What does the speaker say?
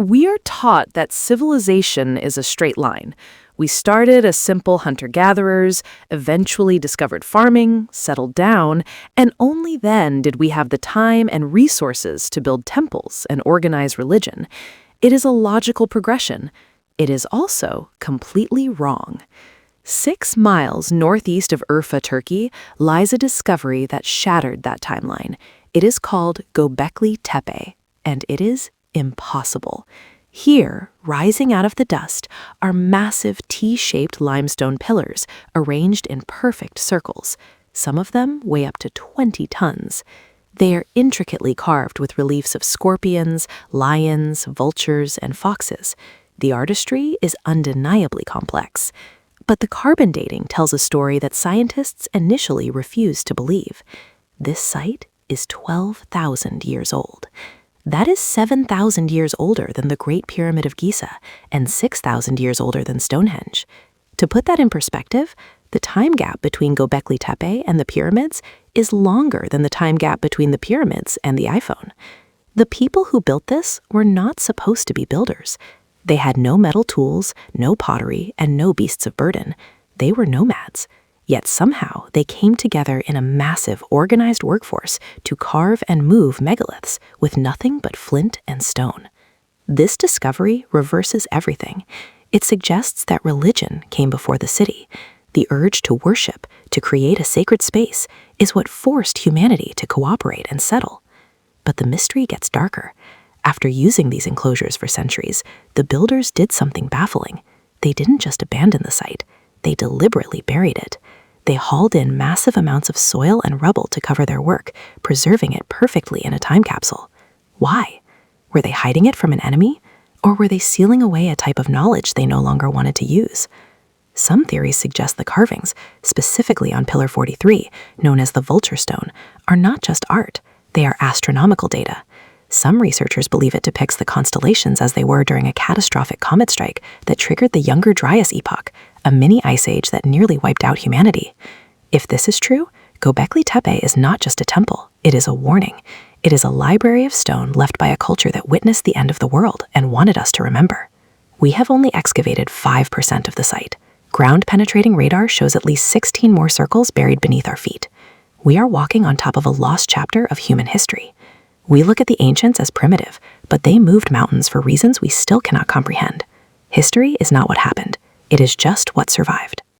We are taught that civilization is a straight line. We started as simple hunter-gatherers, eventually discovered farming, settled down, and only then did we have the time and resources to build temples and organize religion. It is a logical progression. It is also completely wrong. 6 miles northeast of Urfa, Turkey, lies a discovery that shattered that timeline. It is called Gobekli Tepe, and it is impossible. Here, rising out of the dust, are massive T-shaped limestone pillars arranged in perfect circles. Some of them weigh up to 20 tons. They are intricately carved with reliefs of scorpions, lions, vultures, and foxes. The artistry is undeniably complex. But the carbon dating tells a story that scientists initially refused to believe. This site is 12,000 years old. That is 7,000 years older than the Great Pyramid of Giza and 6,000 years older than Stonehenge. To put that in perspective, the time gap between Gobekli Tepe and the pyramids is longer than the time gap between the pyramids and the iPhone. The people who built this were not supposed to be builders. They had no metal tools, no pottery, and no beasts of burden. They were nomads. Yet somehow they came together in a massive, organized workforce to carve and move megaliths with nothing but flint and stone. This discovery reverses everything. It suggests that religion came before the city. The urge to worship, to create a sacred space, is what forced humanity to cooperate and settle. But the mystery gets darker. After using these enclosures for centuries, the builders did something baffling. They didn't just abandon the site, they deliberately buried it. They hauled in massive amounts of soil and rubble to cover their work, preserving it perfectly in a time capsule. Why? Were they hiding it from an enemy? Or were they sealing away a type of knowledge they no longer wanted to use? Some theories suggest the carvings, specifically on Pillar 43, known as the Vulture Stone, are not just art, they are astronomical data. Some researchers believe it depicts the constellations as they were during a catastrophic comet strike that triggered the Younger Dryas epoch, a mini ice age that nearly wiped out humanity. If this is true, Gobekli Tepe is not just a temple, it is a warning. It is a library of stone left by a culture that witnessed the end of the world and wanted us to remember. We have only excavated 5% of the site. Ground-penetrating radar shows at least 16 more circles buried beneath our feet. We are walking on top of a lost chapter of human history. We look at the ancients as primitive, but they moved mountains for reasons we still cannot comprehend. History is not what happened. It is just what survived.